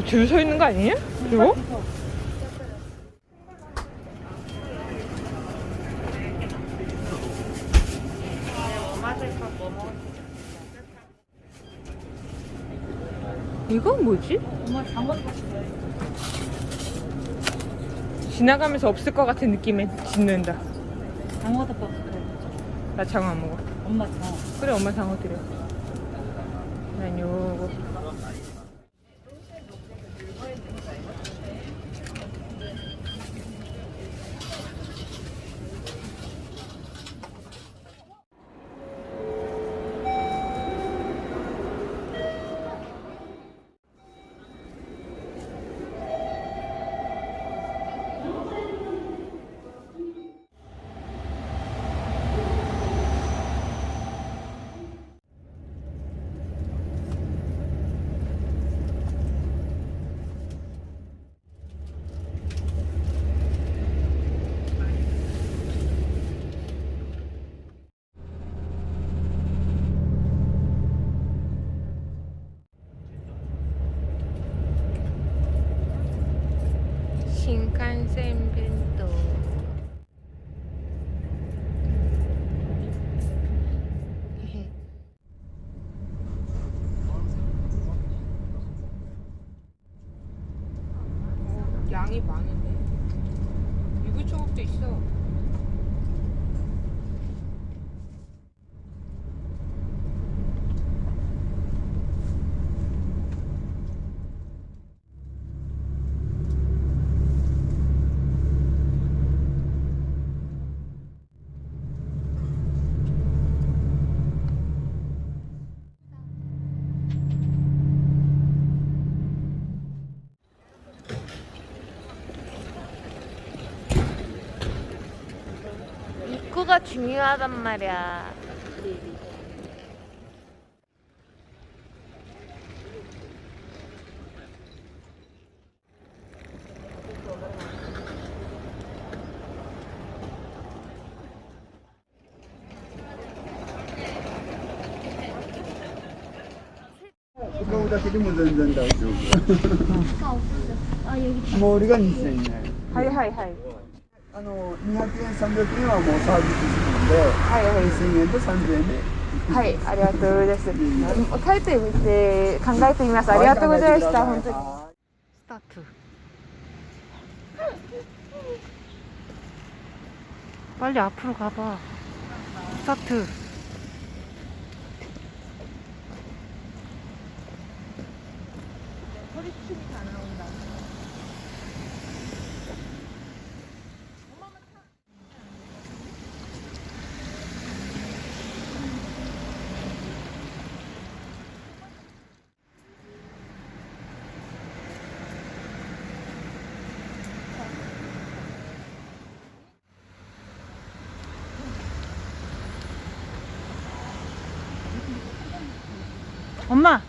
줄 서 있는 거 아니에요? 그리고? 이건 뭐지? 엄마 장어 지나가면서 없을 것 같은 느낌에 짓는다. 장어덮밥. 나 장어 안 먹어. 엄마 장어. 그래, 엄마 장어 드려. 난 요거. 신칸센 벤또. 양이 많은데. 유부초밥도 있어. 입구가 중요하단 말이야. 그거だけでも全然大丈夫。もう俺が2000円。はいはいはい。 200円、300円はもうサービスするんで、はいはい。 2000円と3000円で。はい、ありがとうございます。書いてみて考えてみます。ありがとうございました。本当に。スタート。 빨리 앞으로 가봐. 스타트. 허리춤이 다 나온다. 엄마.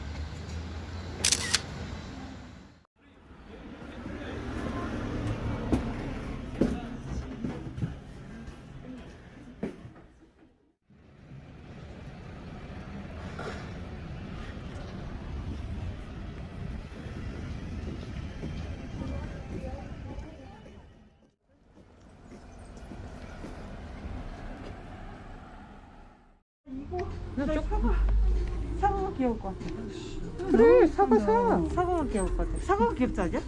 사과가 귀여울 것 같아. 그래, 사과 사. 사과가 귀여울 것 같아. 사과가 귀엽지 않냐?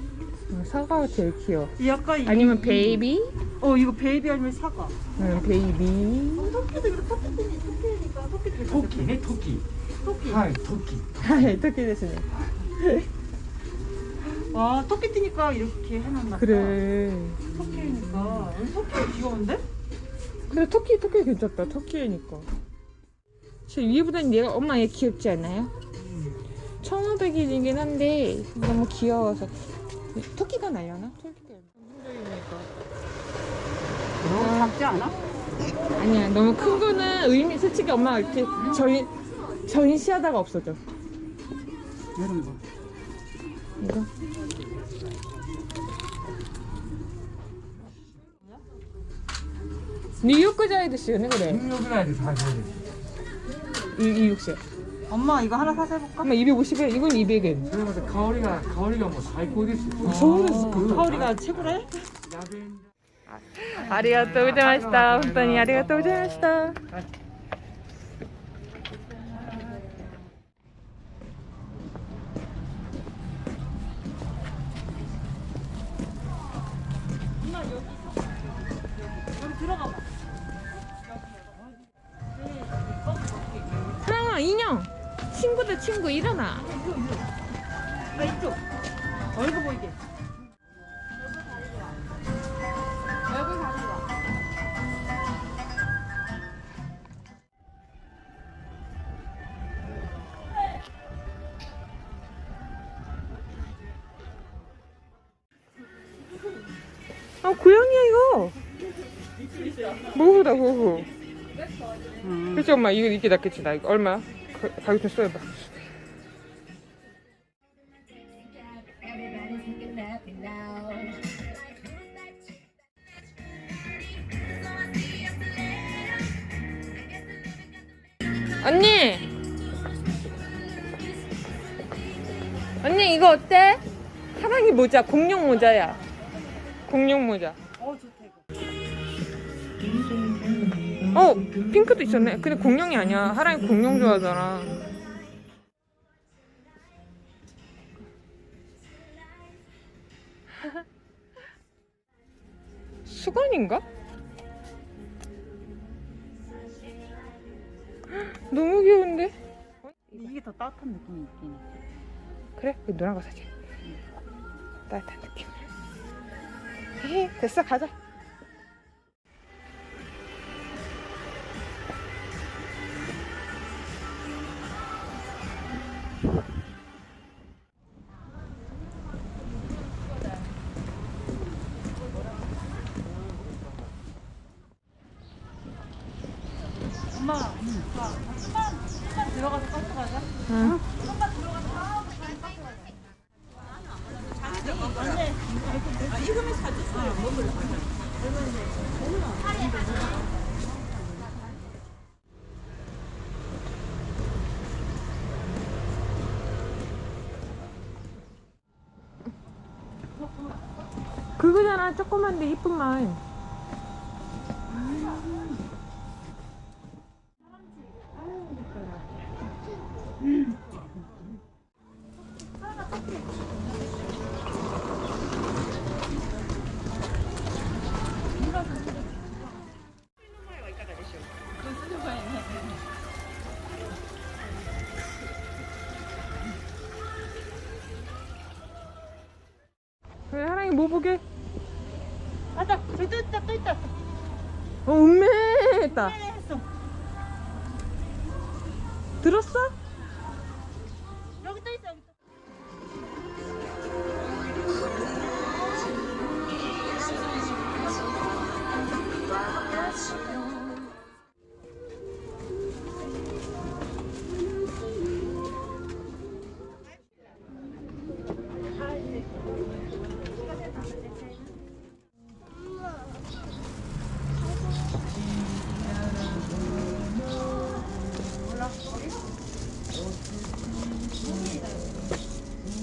사과가 제일 귀여워. 약간 아니면 베이비? 이거 베이비 아니면 사과. 응, 베이비. 토끼도 이거 토끼니까 토끼. 토끼네 토끼. 토끼. 하이 토끼. 하이, 토끼 됐으네. 와 토끼띠니까 이렇게 해놨나 봐. 그래. 토끼니까. 토끼 귀여운데? 그래, 토끼 괜찮다. 토끼니까. 제 위에보다는 얘가 엄마 얘 귀엽지 않아요? 1,500일이긴 한데 너무 귀여워서. 토끼가 나려나? 토끼가 전문적이니까. 너무 작지 않아? 아니야, 너무 큰 거는 의미, 솔직히 엄마가 이렇게 전시하다가 없어져. 이런 거. 이거? 뉴욕じゃないですよね、これ。ニューヨーク内で30円。いい혹시 엄마 이거 하나 사서 해볼까? 엄마 250엔, 이건 200엔. 그러면서 가오리가 뭐 사이코 됐어. 가오리가 최고래? ありがとうございました。本当にありがとうございました。 사랑아, 인형. 친구들 친구 일어나. 나 이쪽 얼굴 보이게. 얼굴 가져와. 아, 고양이야 이거. 모후다 모후. 그치 엄마, 이거 이게 낫겠지. 나 이거 얼마야? 가격 좀 써봐. 언니 이거 어때? 사랑이 모자, 공룡 모자야. 공룡 모자. 좋다 이거. 핑크도 있었네. 근데 공룡이 아니야. 하랑이 공룡 좋아하잖아. 수건인가? 너무 귀여운데? 이게 더 따뜻한 느낌이 있긴 해. 그래? 그 노란 거 사자. 따뜻한 느낌. 헤헤, 됐어, 가자. 엄마, 좀만 들어가서 버스 가자. 응. 이거면 사줬어요. 그거잖아, 조그만데 이쁜 말. 왜 하랑이 뭐 보게? 맞아, 저기 또 있다, 또 있다. 음메했다. 했어. 들었어? 여기 또 있어, 여기 또.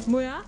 뭐야?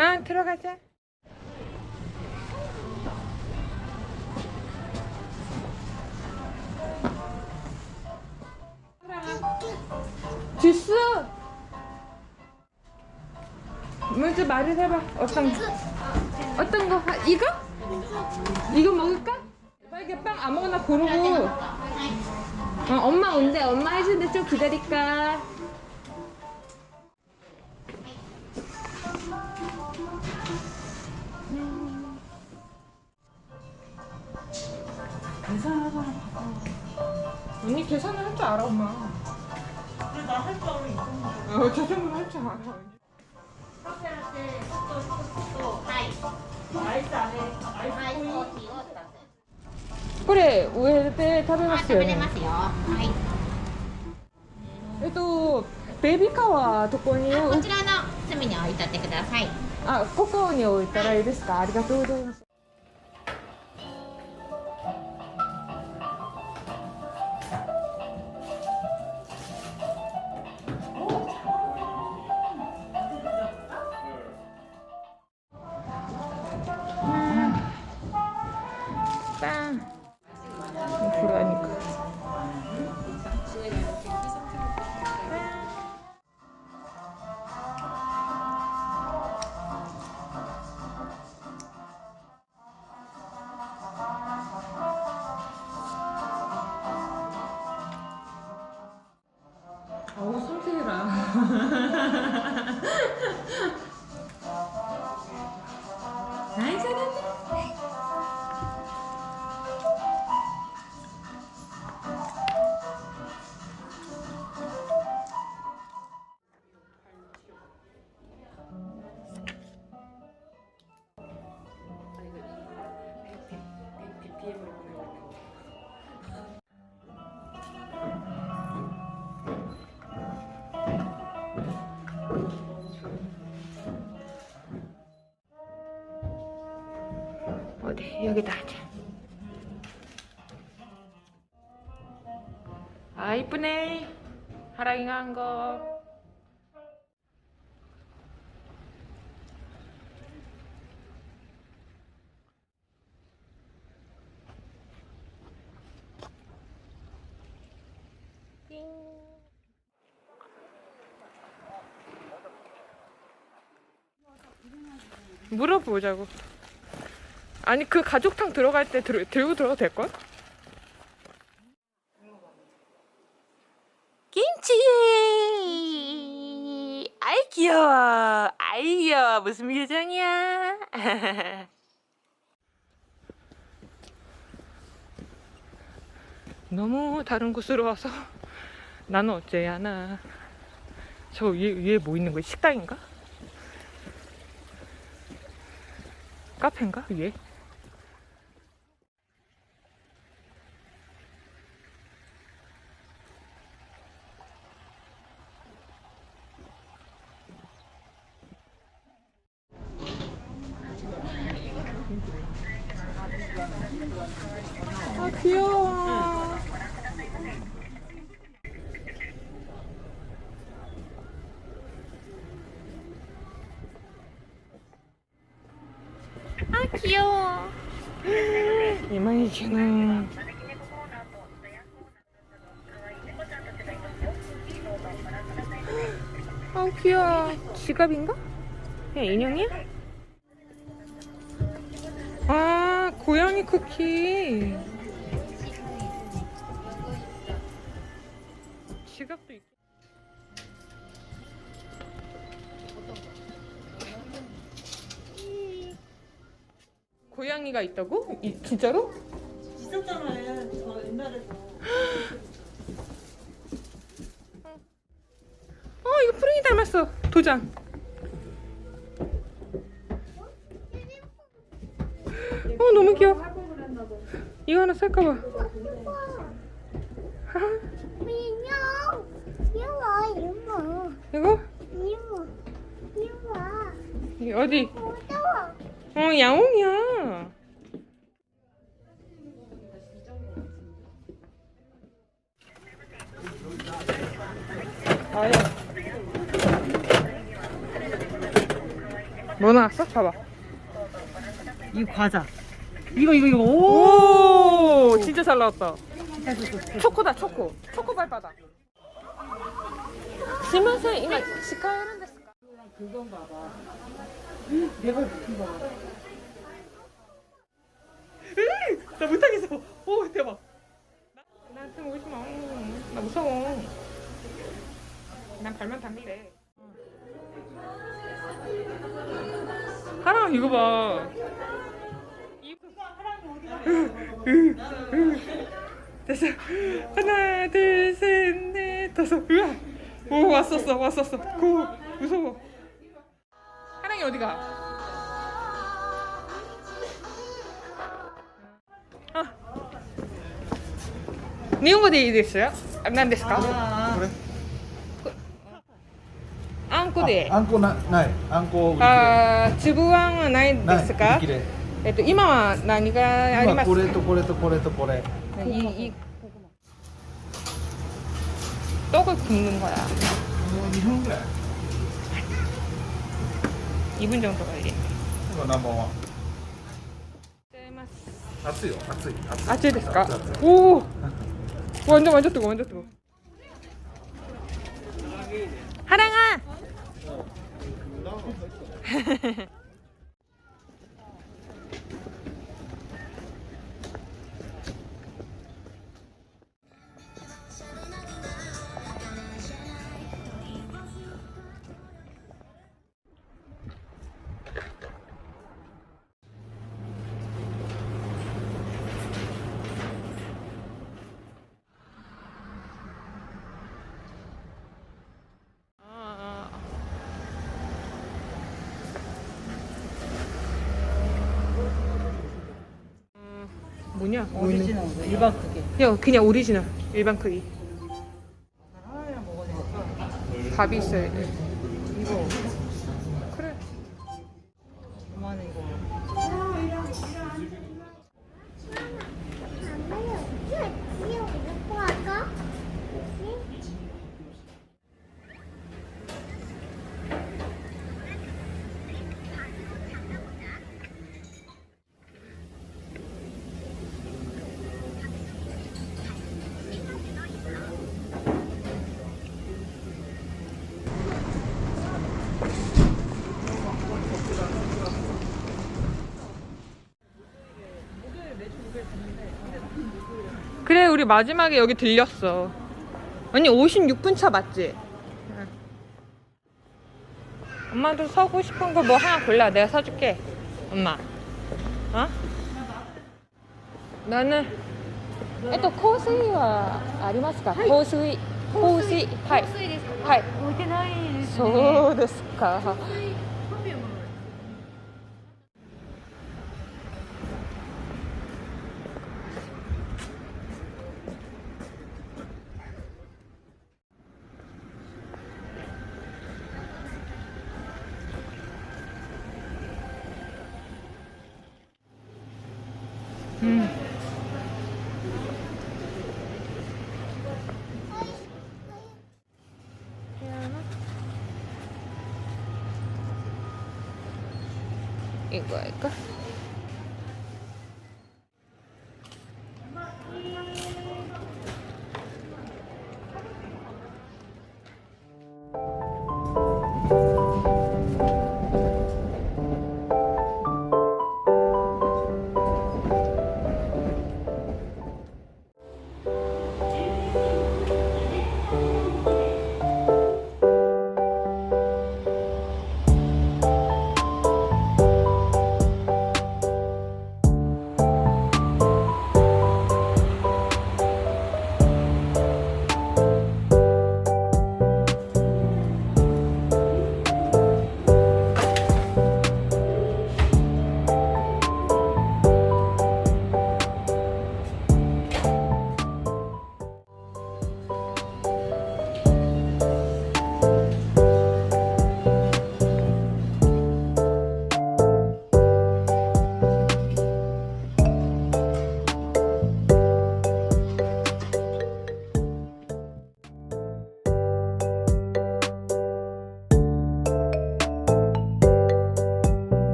아, 들어가자. 주스. 먼저 말을 해봐. 어떤 거? 아, 이거? 이거 먹을까? 빨리 빵 아무거나 고르고. 엄마 온대. 엄마 해주는데 좀 기다릴까? 계산하잖아. 언니 계산을 할 줄 알아, 엄마. 그래 나할 줄 알아 이 정도. 계산을 할 줄 알아. 카페라떼 또 아이스 안에 아이스 코이. 그래, 우에데 타베마스요. 食べれますよ。はい。ベビーカーはどこにこちらの隅に置いとってください。あ、ここに置いたらいいですか？ありがとうございます。빵. 그러니까. 어우, 숨쉬라. 아이, 잘했네. 어디 여기다 하자. 아 이쁘네. 하랑이가 한 거. 물어보자고. 아니 그 가족탕 들어갈 때 들고 들어가도 될걸? 김치! 아이 귀여워. 아이 귀여워. 무슨 표정이야? 너무 다른 곳으로 와서 나는 어째야 하나. 저 위에 뭐 있는 거야? 식당인가? 카페인가? 위에? 아 귀여워. 아 귀여워. 2만2천원. 아 귀여워. 지갑인가? 그냥 인형이야? 아 고양이 쿠키. 지갑도 있고. 고양이가 있다고? 진짜로? 있었잖아요. 저 옛날에도. 이거 푸릉이 닮았어. 도장. 너무 귀여워. 이거 하나 살까봐. 인형 이거 이거? 이거 어디? 무서워. 야옹이야. 아야. 뭐 나왔어? 봐봐. 이거 과자. 이거. 오, 진짜 잘 나왔다. 초코다, 초코. 초코발 바다. 스미마셍, 이마 시카에는 데스까? 그건가 봐. 내가 무슨 거 봐. 나 못하겠어. 오, 대박. 나한테 오지 마. 나 무서워. 난 발만 담글래. 하랑 이거 봐. 됐어. 하나, 둘, 셋, 넷, 다섯. 우와. 오, 왔었어. 고, 무서워. 하랑이 어디가? 아. 일본어でいいですよ。何ですか？これあんこで。あんこないあんこ売り切れあー、粒あんはないですか？売り切れ今は何がありますか？今これとこれとこれとこれ이 떡을 굽는 거야. 2分ぐらい 2분 정도 걸리. 今ナンバーワン熱いよ熱い 아치ですか? 熱い熱い 오, 완전 뜨거워. 하랑아. 뭐냐? 오리지널 일반 크게. 야, 그냥 오리지널 일반 크기. 하나만 먹으니까 밥이 있어야 돼. 이거 그래. 그만해 이거. 이거 먹고 할까? 그래, 우리 마지막에 여기 들렸어. 언니 56분 차 맞지? 응. 엄마도 사고 싶은 거 뭐 하나 골라. 내가 사줄게. 엄마. 어? 나는香水はありますか? 香水はいはい置いてないですね。そうですか。うん。 이거 할까?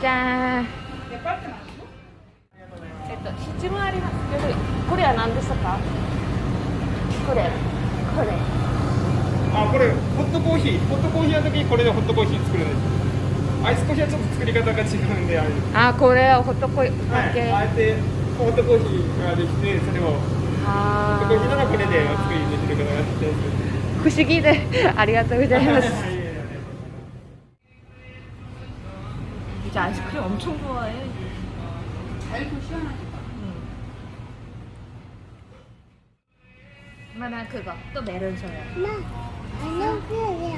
짠.質問ありますけど、これは何ですか？これ。あ、これホットコーヒーの時にこれでホットコーヒー作るんです。アイスコーヒーはちょっと作り方が違うんであれです。あ、これはホットコーヒーはい、だけ。あえてホットコーヒーができて、それをホットコーヒーならこれでお作りできることができて、不思議でありがとうございます。 이제 아이스크림 엄청 좋아해. 달고 시원하지. 엄마 나 그거 또 메론 줘요. 엄마, 안녕, 그래요.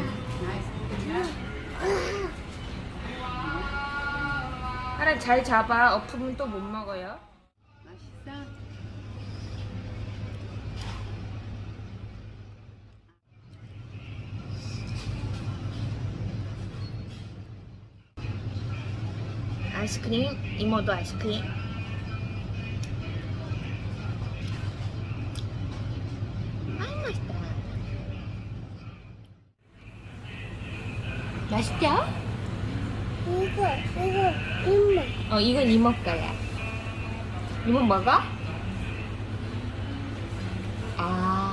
하나 잘 잡아. 엎으면 또 못 먹어요. 맛있어? 아이스크림, 이모도 아이스크림. 아이 맛있다. 맛있죠? 이거, 임마. 이건 이모 거야. 이모 먹어? 아.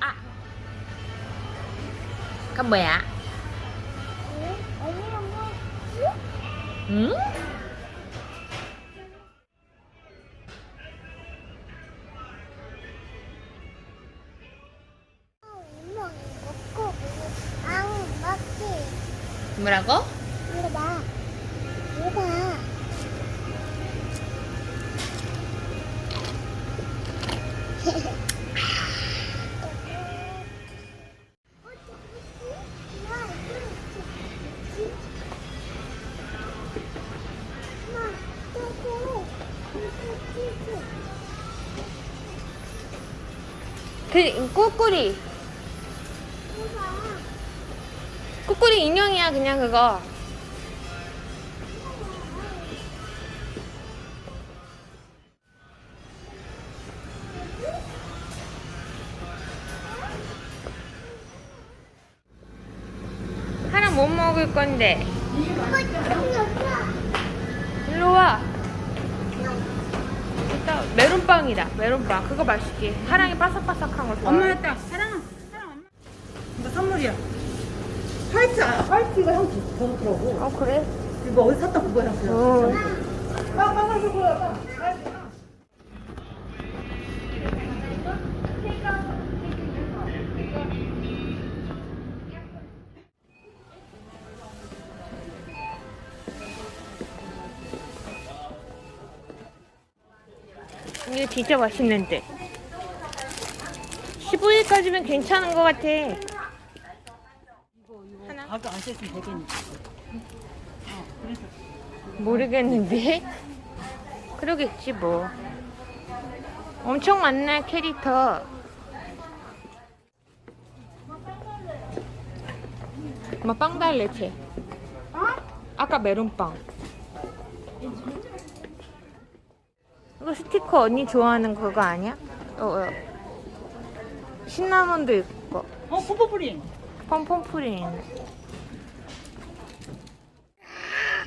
아. 그건 뭐야? 언니가 뭐? 응? 엄마, 먹고, 안 먹지. 뭐라고? 이거 봐. 이거 봐. 꾸꾸리. 꾸꾸리 인형이야 그냥 그거. 하나 못 먹을 건데. 일로 와. 일단 메론빵이다. 메론빵. 그거 맛있지. 하랑이 바삭바삭한 거 좋아. 엄마한테 사랑아 엄마. 이거 선물이야. 화이트가 형 좋더라고. 그래? 이거 어디서 샀다 그거야. 빵 주고요. 이거 진짜 맛있는데. 15일까지면 괜찮은 것 같아. 가격 안 셌으면 되겠니? 모르겠는데. 그러겠지 뭐. 엄청 많네 캐릭터. 엄마 빵 달래 쟤. 아까 메론빵. 이거 스티커 언니 좋아하는 그거 아니야? 신라면도 있고. 뽀뽀뿌린. pompom프린.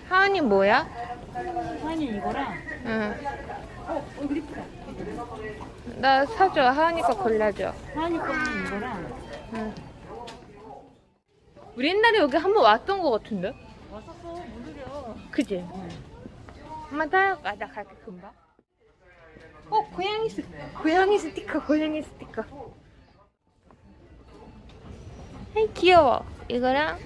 하은이 뭐야? 하은이 이거랑. 응. 이거 이쁘다. 나 사줘. 하은이 거 골라줘. 하은이 거는 이거랑. 응. 우리 옛날에 여기 한번 왔던 거 같은데? 왔었어. 못 느려. 그지? 엄마 따라가. 나 갈게 금방. 고양이 스티커. 고양이 스티커. 아이 귀여워. 이거랑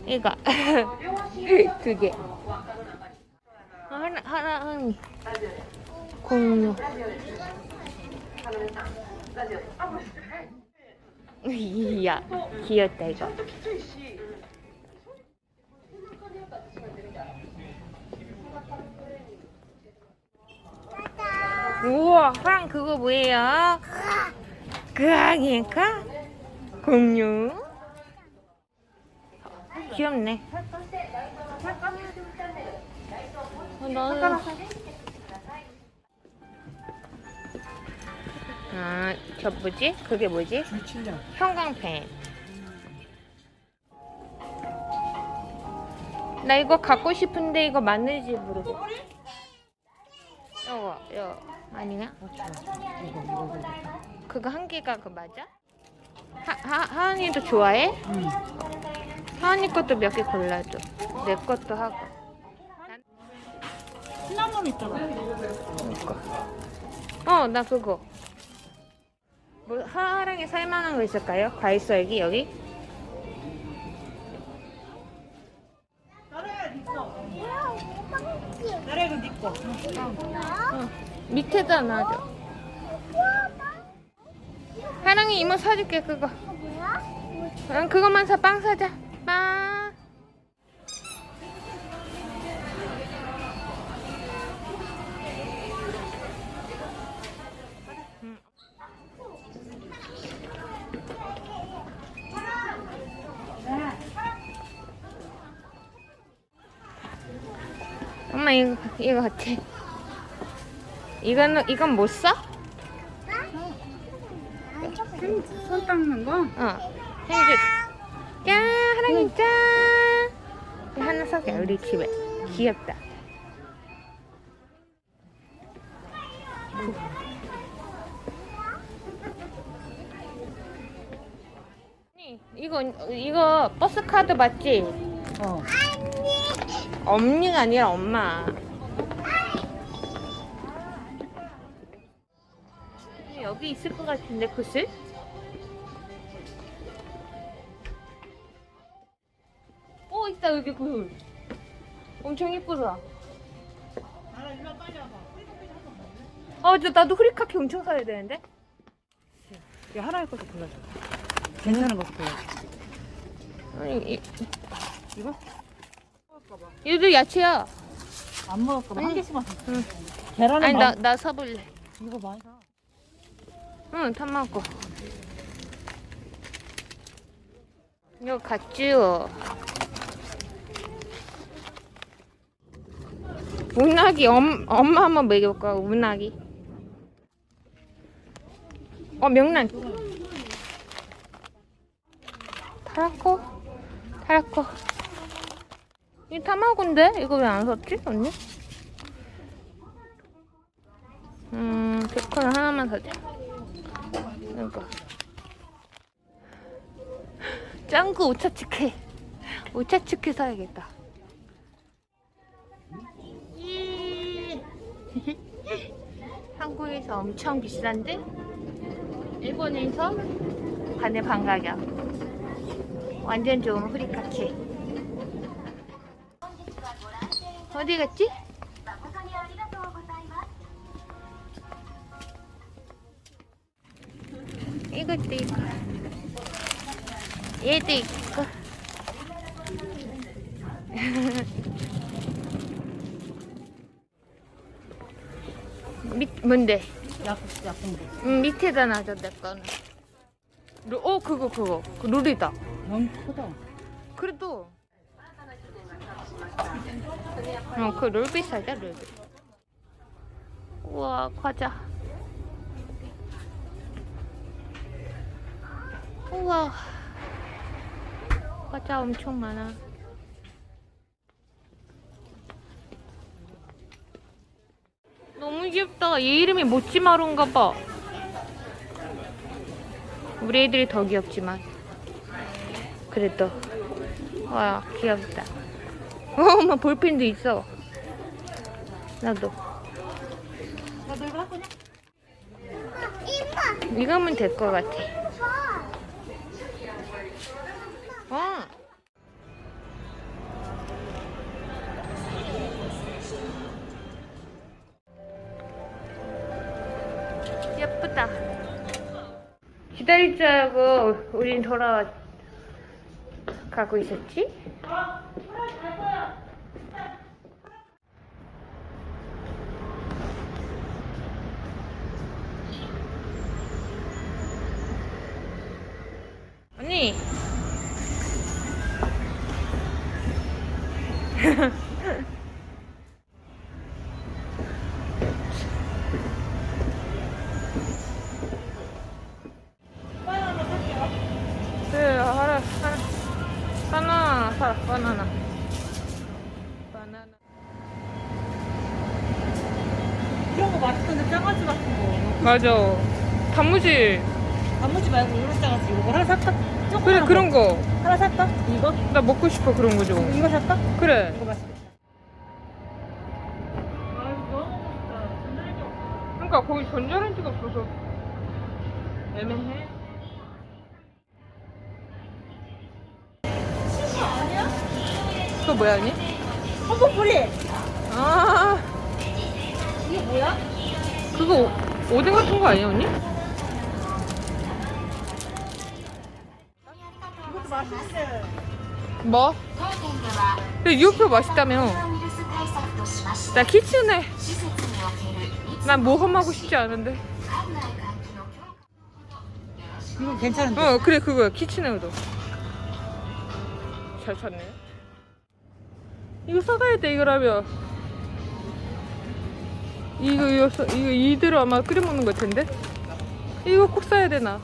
이거 2개. 하나 공유. 이야 귀엽다 이거. 우와 하랑 그거 뭐예요? 그아기니까 공유. 귀엽네. 나. 아, 저 뭐지? 그게 뭐지? 줄칠량. 형광펜. 나 이거 갖고 싶은데 이거 맞는지 모르고. 이거 아니야? 이거. 그거 한 개가 그 맞아? 하은이도 좋아해? 응. 하은이 것도 몇 개 골라줘. 내 것도 하고. 시나몬 있더라. 나 그거. 뭐 하랑에 살만한 거 있을까요? 과일 썰기 여기? 나래 이거 네 거. 밑에다 놔줘. 하랑이 이모 사줄게 그거. 응, 그것만 사. 빵 사자. 빵. 엄마 이거 같아. 이건 못 사? 손 닦는 거? 생주. 짠, 하랑이 짠. 이거 하나 사게 우리 집에. 귀엽다. 이거 버스 카드 맞지? 엄니가 아니라 엄마. 여기 있을 것 같은데 굿을? 있다 여기 굿. 엄청 예쁘다. 나도 후리카케 엄청 사야 되는데. 야, 하나의 것도 골라줘. 괜찮은 것도 골라줘. 아니 이거? 얘도 야채야. 안 먹을 거면 한 개씩만 사. 응. 계란은 아니 많이 나 사볼래. 이거 많이 사. 응, 다 먹고. 이거 같죠? 운하기 엄마 한번 먹여볼까? 운하기. 명란. 타라코. 이 타마고인데? 이거 왜 안 샀지, 언니? 베이컨 하나만 사자. 이거. 짱구 오차츠케 사야겠다. 한국에서 엄청 비싼데 일본에서 반의 반 가격. 완전 좋은 후리카케. 어디 갔지? 이것도 있고 얘도 있고 뭔데? 약품도. 밑에다 놔줘 내 거는. 그거 그 룰이다. 너무 크다. 그래도 그 룰비 사자 룰비. 우와 과자. 우와 과자 엄청 많아. 너무 귀엽다. 얘 이름이 모찌마루인가 봐. 우리 애들이 더 귀엽지만 그래도 와 귀엽다. 엄마 볼펜도 있어. 나도 나도 이거 할 거냐? 이거 하면 될 것 같아. 예쁘다. 기다릴 줄 알고 우린 가고 있었지? 언니 맛있던데 장아찌 같은 거. 맞아. 단무지. 단무지 말고 이런 장아찌 이거 하나 살까? 조그만 그래 거. 그런 거. 하나 살까? 이거? 나 먹고 싶어 그런 거 좀. 이거 살까? 그래. 이거 맛있겠다. 아 이거 너무 맛있다. 전자레인지 없어. 그러니까 거기 전자레인지가 없어서 애매해. 그거 뭐야 언니? pompo풀이. 아 이게 뭐야? 그거 오뎅 같은 거 아니야 언니? 이것도 맛있네. 뭐? 근데 유효표 맛있다며. 나 키친에 난 모험하고 싶지 않은데. 이거 괜찮은데? 어 그래 그거야 키친에도 잘 찾네. 이거 사가야 돼 이거라면. 이거 이대로 아마 끓여 먹는 것 같은데. 이거 꼭 사야 되나?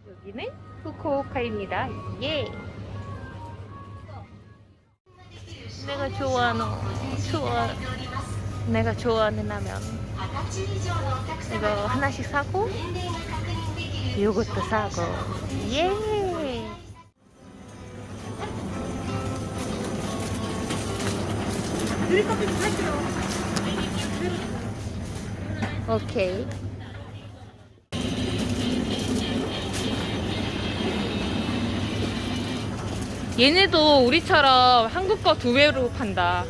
여기는 후쿠오카입니다. 예. 내가 좋아하는 라면. 이거 하나씩 사고 요것도 사고. 예. 오케이. 얘네도 우리처럼 한국 거 2배로 판다.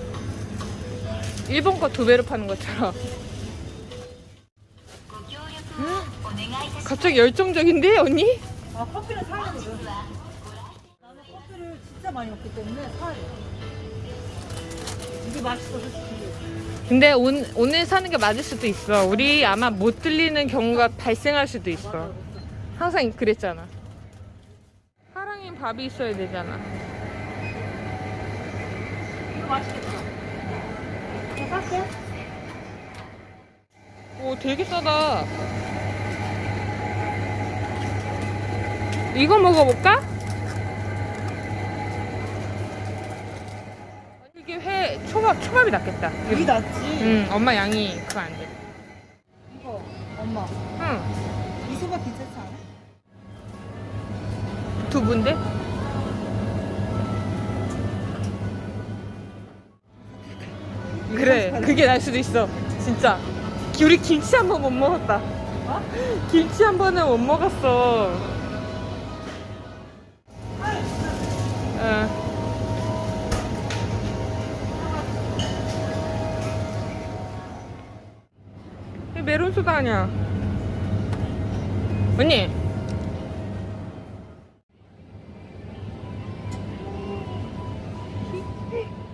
일본 거 2배로 파는 것처럼. 갑자기 열정적인데 언니? 아 커피는 사야 되거든. 나는 커피를 진짜 많이 먹기 때문에 사야 돼. 이게 맛있어 솔직히. 근데 오늘 사는 게 맞을 수도 있어. 우리 아마 못 들리는 경우가 발생할 수도 있어. 항상 그랬잖아. 사랑인 밥이 있어야 되잖아. 이거 맛있겠다. 이거 살게. 오 되게 싸다. 이거 먹어볼까? 이게 초밥이 낫겠다. 이게 낫지. 응, 엄마 양이 그거 안 돼. 이거 엄마. 응, 미소가 괜찮지 않아? 두부인데? 그래, 그게 날 수도 있어. 진짜. 우리 김치 한 번 못 먹었다. 어? 김치 한 번은 못 먹었어. 응. 이 메론 소다 아니야. 언니.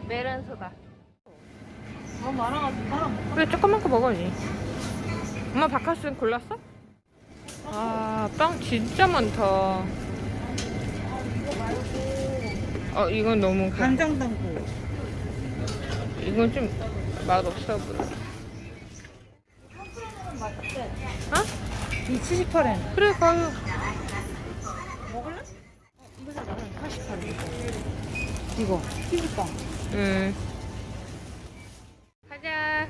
메론 소다. 너무 많아가지고 사람 못 그래 조그만 거 먹어야지. 엄마 바카스는 골랐어? 아, 빵 진짜 많다. 이건 너무 간장당구. 이건 좀 맛없어 보여. 맛있대. 어? 이 78엔. 그래 가요. 먹을래? 이거 사자. 88엔. 이거 치즈빵. 응. 가자.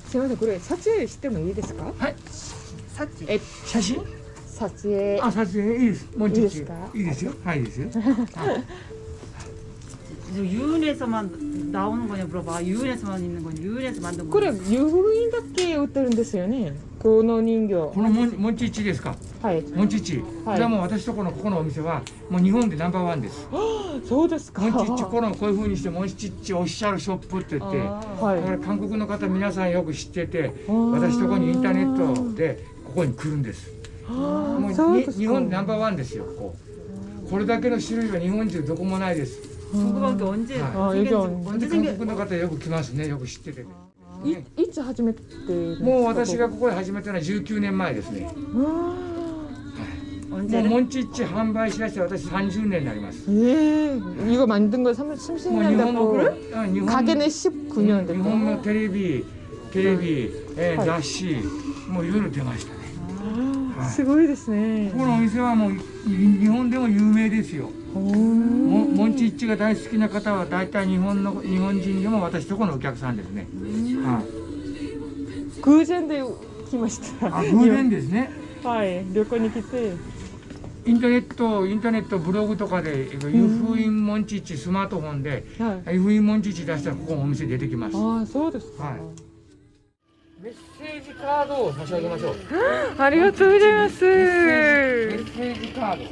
すみません、これ撮影してもいいですか？はい。さっき。写真？撮影。あ、撮影いいです。もうちょっといいですか？いいですよ。はい、いいですよ。 유은에서만 나오는 거냐 물어봐. 유은에서만 있는 거냐. 유은에서 만든 거냐. 그래 유흥인 답게 옷들은 됐어요, 네. この人形。このモンチッチですか。はい。モンチッチ。こはいれはもう私とこのここのお店はもう日本でナンバーワンです。そうですか。モンチッチこういう風にしてモンチッチオフィシャルショップって言って、はいだから韓国の方皆さんよく知ってて、ー私とこにインターネットでここに来るんです。もうそうですか。日本ナンバーワンですよ。これだけの種類は日本中どこもないです。 궁금한 게 언제 아, 이게 언제韓 생겨? 国の方よく来ますね。よく知ってて。いつ始めてるんですか？もう私がここで始めたのは19年前ですね。もう 언제를? モンチッチ販売しだして私30年になります。 이거 만든 거 30년 もう日本の 됐고 日本 가게는 19년 日本の 됐고 テレビ、はい雑誌もういろいろ出ましたね。すごいですね。ここのお店はもう日本でも有名ですよ。モンチッチが大好きな方は大体日本人でも私とこのお客さんですね。はい。偶然で来ました。あ、偶然ですね。はい、旅行に来て。インターネットブログとかで湯布院モンチッチスマートフォンではい。湯布院モンチッチ出したらここのお店出てきます。ああ、そうですか。はいメッセージカードを差し上げましょう。ありがとうございます。メッセージカード。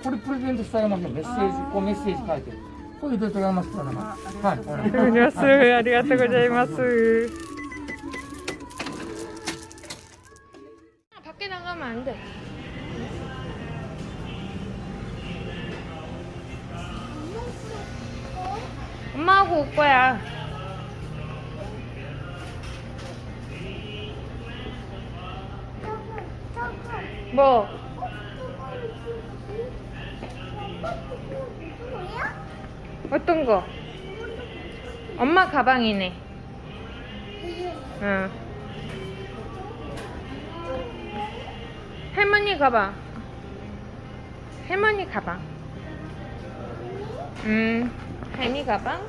これプレゼントしてあげましょう。メッセージ、こうメッセージ書いて。これ入れてあげますからね。はい。ほらありがとうございます。밖에 나가면 안 돼. 엄마하고 올 거야. 뭐? 어떤 거? 엄마 가방이네. 응. 할머니 가방. 할머니 가방. 할머니 가방.